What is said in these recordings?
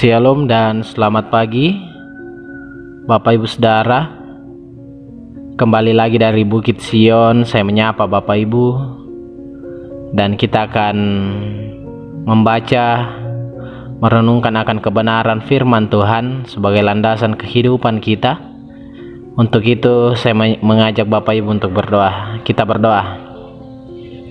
Shalom dan selamat pagi Bapak Ibu Saudara. Kembali lagi dari Bukit Sion, saya menyapa Bapak Ibu. Dan kita akan membaca, merenungkan akan kebenaran firman Tuhan sebagai landasan kehidupan kita. Untuk itu saya mengajak Bapak Ibu untuk berdoa. Kita berdoa.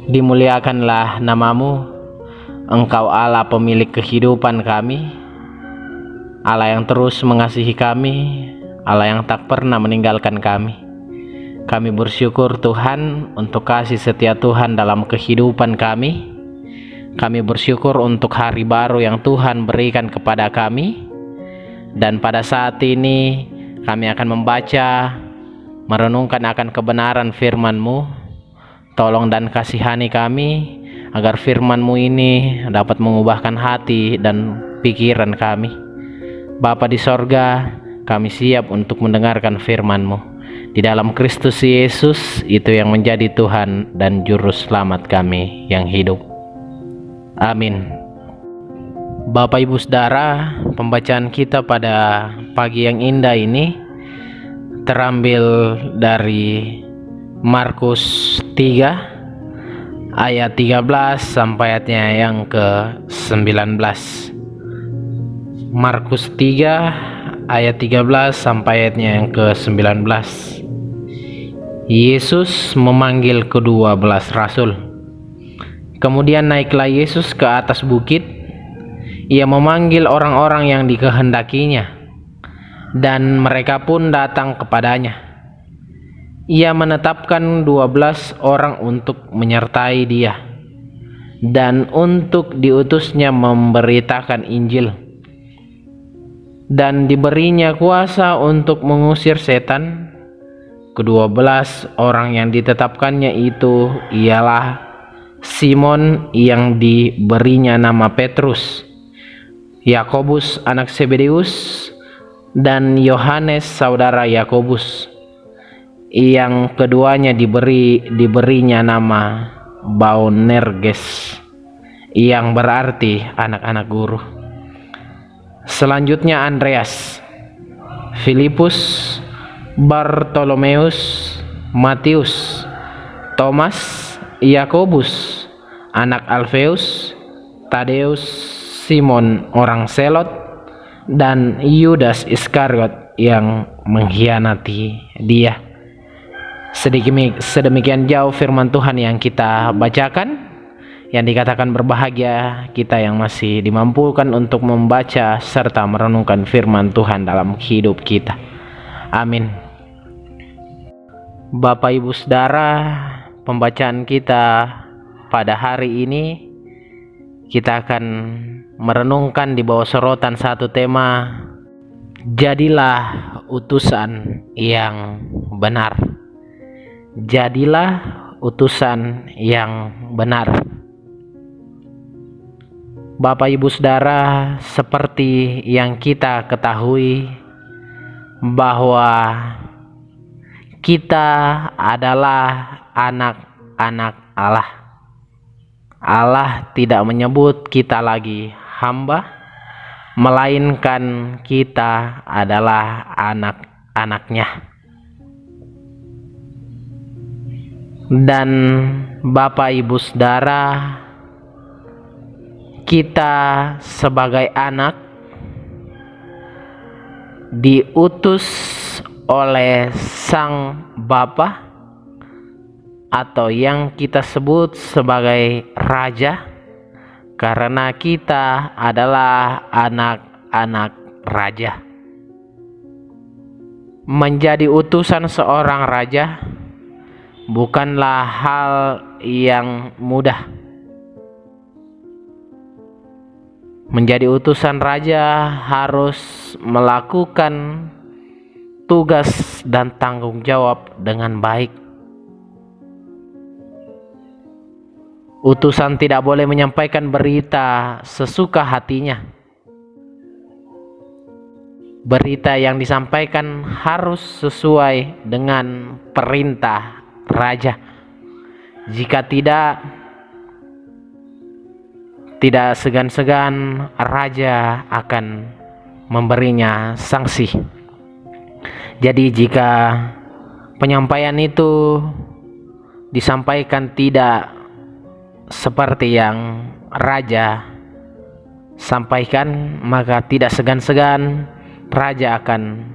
Dimuliakanlah namamu, Engkau Allah pemilik kehidupan kami, Allah yang terus mengasihi kami, Allah yang tak pernah meninggalkan kami. Kami bersyukur Tuhan untuk kasih setia Tuhan dalam kehidupan kami. Kami bersyukur untuk hari baru yang Tuhan berikan kepada kami. Dan pada saat ini kami akan membaca, merenungkan akan kebenaran firman-Mu. Tolong dan kasihani kami agar firman-Mu ini dapat mengubahkan hati dan pikiran kami. Bapa di sorga, kami siap untuk mendengarkan firman-Mu. Di dalam Kristus Yesus, itu yang menjadi Tuhan dan Juru Selamat kami yang hidup. Amin. Bapak Ibu Saudara, pembacaan kita pada pagi yang indah ini terambil dari Markus 3 ayat 13 sampai ayatnya yang ke-19. Markus 3 ayat 13 sampai ayatnya yang ke-19. Yesus memanggil ke-12 rasul. Kemudian naiklah Yesus ke atas bukit. Ia memanggil orang-orang yang dikehendakinya, dan mereka pun datang kepadanya. Ia menetapkan 12 orang untuk menyertai dia, dan untuk diutusnya memberitakan Injil. Dan diberinya kuasa untuk mengusir setan. Ke-12 orang yang ditetapkannya itu ialah Simon yang diberinya nama Petrus, Yakobus anak Zebedeus, dan Yohanes saudara Yakobus. Yang keduanya diberinya nama Boanerges, yang berarti anak-anak guru. Selanjutnya Andreas, Filipus, Bartolomeus, Matius, Thomas, Yakobus anak Alfeus, Tadeus, Simon orang Selot, dan Yudas Iskariot yang mengkhianati dia. Sedemikian jauh firman Tuhan yang kita bacakan, yang dikatakan berbahagia kita yang masih dimampukan untuk membaca serta merenungkan firman Tuhan dalam hidup kita. Amin. Bapak Ibu Saudara, pembacaan kita pada hari ini kita akan merenungkan di bawah sorotan satu tema, jadilah utusan yang benar. Jadilah utusan yang benar. Bapak Ibu Saudara, seperti yang kita ketahui bahwa kita adalah anak-anak Allah. Allah tidak menyebut kita lagi hamba, melainkan kita adalah anak-anaknya. Dan Bapak Ibu Saudara, kita sebagai anak diutus oleh Sang Bapa atau yang kita sebut sebagai Raja, karena kita adalah anak-anak Raja. Menjadi utusan seorang raja bukanlah hal yang mudah. Menjadi utusan raja harus melakukan tugas dan tanggung jawab dengan baik. Utusan tidak boleh menyampaikan berita sesuka hatinya. Berita yang disampaikan harus sesuai dengan perintah raja. Jika tidak segan-segan raja akan memberinya sanksi. Jadi jika penyampaian itu disampaikan tidak seperti yang raja sampaikan, maka tidak segan-segan raja akan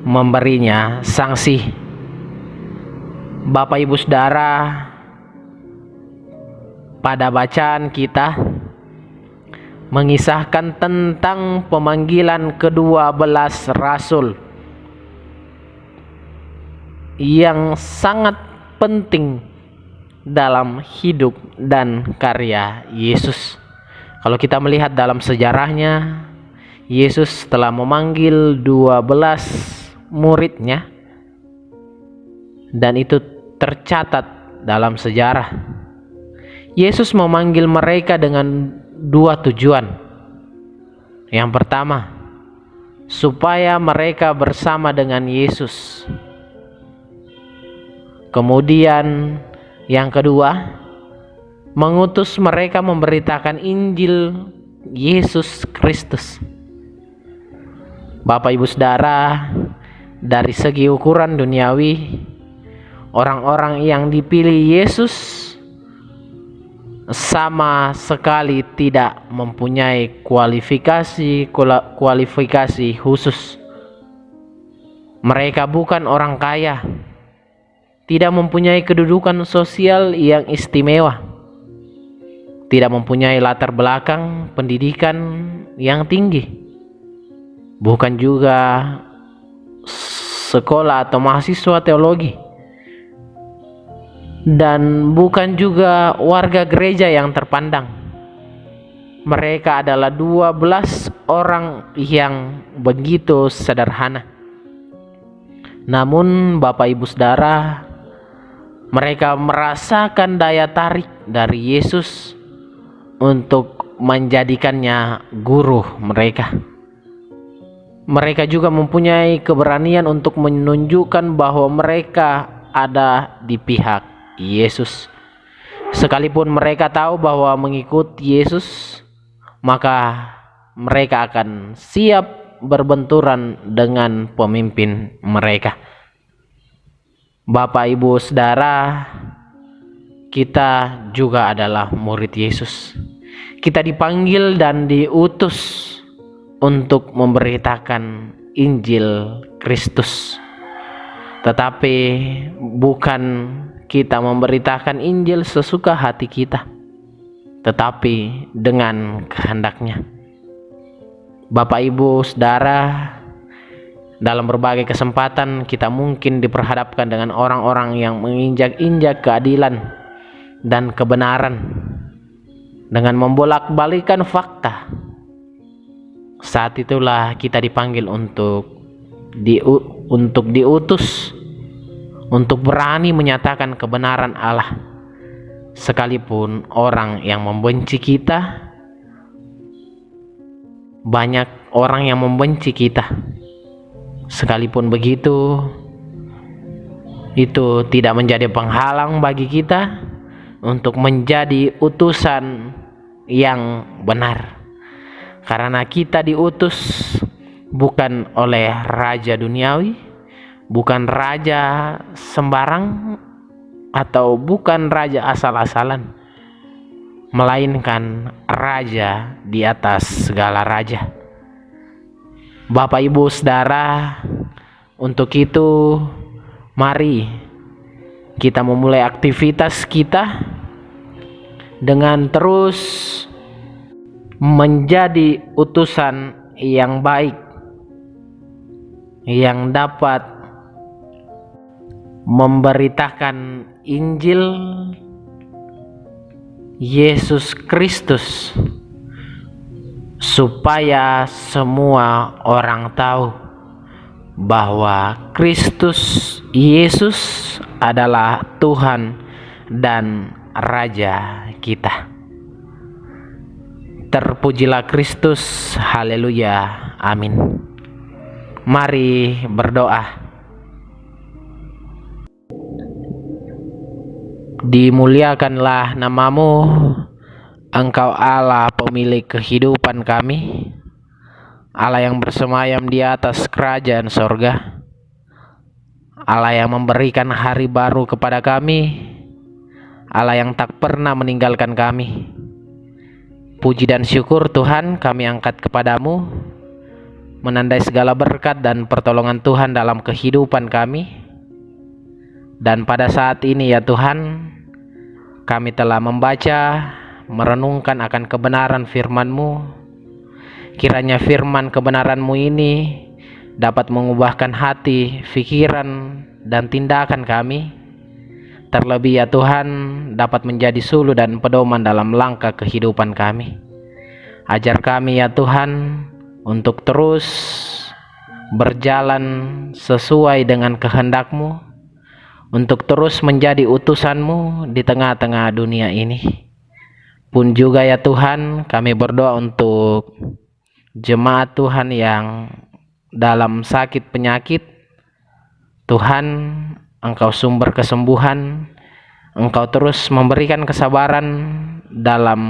memberinya sanksi. Bapak Ibu Saudara, pada bacaan kita mengisahkan tentang pemanggilan ke-12 rasul yang sangat penting dalam hidup dan karya Yesus. Kalau kita melihat dalam sejarahnya, Yesus telah memanggil 12 muridnya, dan itu tercatat dalam sejarah. Yesus memanggil mereka dengan 2 tujuan. Yang pertama, supaya mereka bersama dengan Yesus. Kemudian yang kedua, mengutus mereka memberitakan Injil Yesus Kristus. Bapak Ibu Saudara, dari segi ukuran duniawi, orang-orang yang dipilih Yesus sama sekali tidak mempunyai kualifikasi khusus. Mereka bukan orang kaya, tidak mempunyai kedudukan sosial yang istimewa, tidak mempunyai latar belakang pendidikan yang tinggi, bukan juga sekolah atau mahasiswa teologi, dan bukan juga warga gereja yang terpandang. Mereka adalah 12 orang yang begitu sederhana. Namun Bapak Ibu Saudara, mereka merasakan daya tarik dari Yesus untuk menjadikannya guru mereka. Mereka juga mempunyai keberanian untuk menunjukkan bahwa mereka ada di pihak Yesus. Sekalipun mereka tahu bahwa mengikuti Yesus, maka mereka akan siap berbenturan dengan pemimpin mereka. Bapak Ibu Saudara, kita juga adalah murid Yesus. Kita dipanggil dan diutus untuk memberitakan Injil Kristus. Tetapi bukan kita memberitakan Injil sesuka hati kita, tetapi dengan kehendaknya. Bapak Ibu Saudara, dalam berbagai kesempatan kita mungkin diperhadapkan dengan orang-orang yang menginjak-injak keadilan dan kebenaran dengan membolak-balikan fakta. Saat itulah kita dipanggil untuk diutus, untuk berani menyatakan kebenaran Allah, sekalipun orang yang membenci kita, banyak orang yang membenci kita. Sekalipun begitu, itu tidak menjadi penghalang bagi kita untuk menjadi utusan yang benar. Karena kita diutus bukan oleh raja duniawi, bukan raja sembarang, atau bukan raja asal-asalan, melainkan raja di atas segala raja. Bapak Ibu Saudara, untuk itu mari kita memulai aktivitas kita dengan terus menjadi utusan yang baik, yang dapat memberitakan Injil Yesus Kristus, supaya semua orang tahu bahwa Kristus Yesus adalah Tuhan dan Raja kita. Terpujilah Kristus, haleluya, amin. Mari berdoa. Dimuliakanlah namamu, Engkau Allah pemilik kehidupan kami. Allah yang bersemayam di atas kerajaan sorga, Allah yang memberikan hari baru kepada kami, Allah yang tak pernah meninggalkan kami. Puji dan syukur Tuhan kami angkat kepadamu, menandai segala berkat dan pertolongan Tuhan dalam kehidupan kami. Dan pada saat ini ya Tuhan, kami telah membaca, merenungkan akan kebenaran firman-Mu. Kiranya firman kebenaran-Mu ini dapat mengubahkan hati, pikiran, dan tindakan kami. Terlebih ya Tuhan, dapat menjadi suluh dan pedoman dalam langkah kehidupan kami. Ajar kami ya Tuhan untuk terus berjalan sesuai dengan kehendak-Mu, untuk terus menjadi utusan-Mu di tengah-tengah dunia ini. Pun juga ya Tuhan, kami berdoa untuk jemaat Tuhan yang dalam sakit penyakit. Tuhan, Engkau sumber kesembuhan, Engkau terus memberikan kesabaran dalam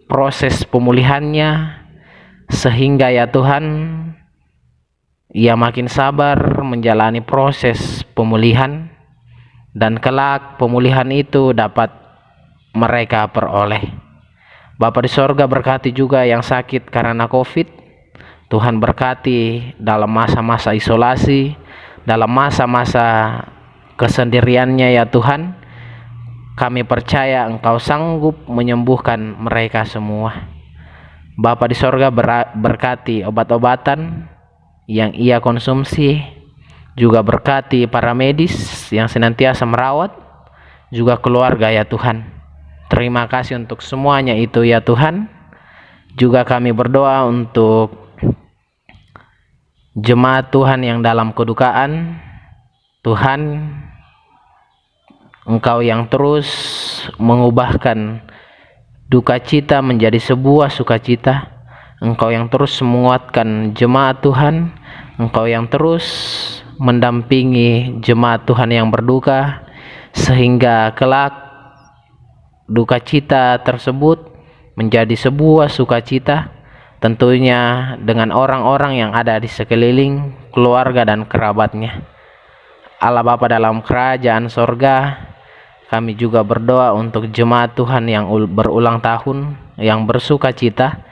proses pemulihannya, sehingga ya Tuhan, ia makin sabar menjalani proses pemulihan, dan kelak pemulihan itu dapat mereka peroleh. Bapa di sorga, berkati juga yang sakit karena COVID. Tuhan berkati dalam masa-masa isolasi, dalam masa-masa kesendiriannya ya Tuhan. Kami percaya Engkau sanggup menyembuhkan mereka semua. Bapa di sorga, berkati obat-obatan yang ia konsumsi, juga berkati para medis yang senantiasa merawat, juga keluarga ya Tuhan. Terima kasih untuk semuanya itu ya Tuhan. Juga kami berdoa untuk jemaat Tuhan yang dalam kedukaan. Tuhan, Engkau yang terus mengubahkan duka cita menjadi sebuah sukacita. Engkau yang terus menguatkan jemaat Tuhan. Engkau yang terus mendampingi jemaat Tuhan yang berduka, sehingga kelak duka cita tersebut menjadi sebuah sukacita, tentunya dengan orang-orang yang ada di sekeliling keluarga dan kerabatnya. Allah Bapa dalam kerajaan sorga, kami juga berdoa untuk jemaat Tuhan yang berulang tahun, yang bersuka cita.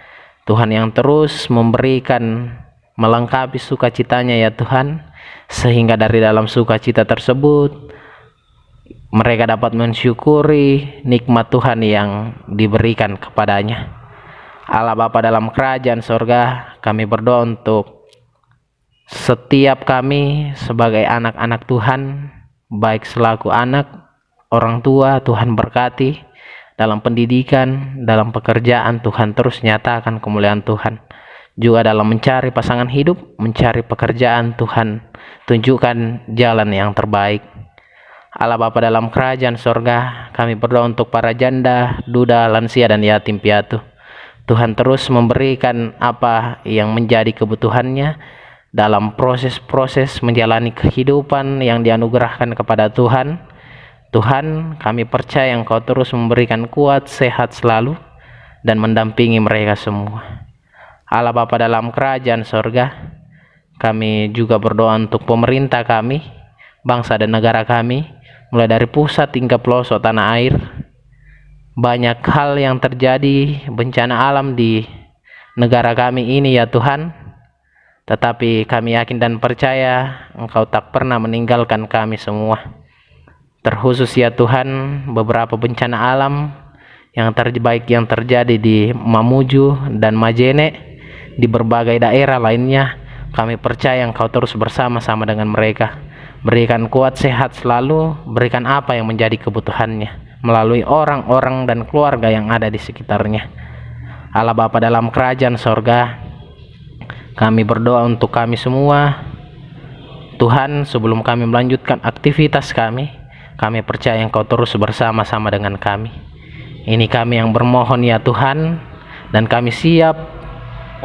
Tuhan yang terus memberikan, melengkapi sukacitanya ya Tuhan, sehingga dari dalam sukacita tersebut mereka dapat mensyukuri nikmat Tuhan yang diberikan kepadanya. Allah Bapa dalam kerajaan sorga, kami berdoa untuk setiap kami sebagai anak-anak Tuhan, baik selaku anak, orang tua. Tuhan berkati dalam pendidikan, dalam pekerjaan. Tuhan terus nyatakan kemuliaan Tuhan. Juga dalam mencari pasangan hidup, mencari pekerjaan, Tuhan tunjukkan jalan yang terbaik. Allah Bapa dalam kerajaan sorga, kami berdoa untuk para janda, duda, lansia, dan yatim piatu. Tuhan terus memberikan apa yang menjadi kebutuhannya dalam proses-proses menjalani kehidupan yang dianugerahkan kepada Tuhan. Tuhan, kami percaya Engkau terus memberikan kuat, sehat selalu, dan mendampingi mereka semua. Allah Bapa dalam kerajaan sorga, kami juga berdoa untuk pemerintah kami, bangsa dan negara kami, mulai dari pusat hingga pelosok tanah air. Banyak hal yang terjadi, bencana alam di negara kami ini ya Tuhan, tetapi kami yakin dan percaya Engkau tak pernah meninggalkan kami semua. Terkhusus ya Tuhan, beberapa bencana alam yang terbaik yang terjadi di Mamuju dan Majene, di berbagai daerah lainnya, kami percaya Engkau terus bersama-sama dengan mereka. Berikan kuat, sehat selalu, berikan apa yang menjadi kebutuhannya melalui orang-orang dan keluarga yang ada di sekitarnya. Allah Bapa dalam kerajaan sorga, kami berdoa untuk kami semua. Tuhan, sebelum kami melanjutkan aktivitas kami percaya Engkau terus bersama-sama dengan kami. Ini kami yang bermohon ya Tuhan, dan kami siap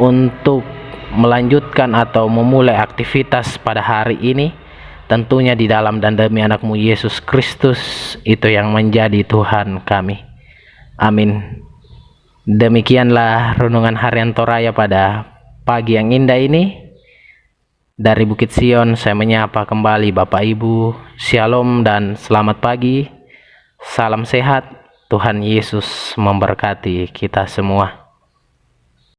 untuk melanjutkan atau memulai aktivitas pada hari ini, tentunya di dalam dan demi anak-Mu Yesus Kristus, itu yang menjadi Tuhan kami. Amin. Demikianlah renungan harian Toraya pada pagi yang indah ini, dari Bukit Sion saya menyapa kembali Bapak Ibu. Shalom dan selamat pagi. Salam sehat. Tuhan Yesus memberkati kita semua.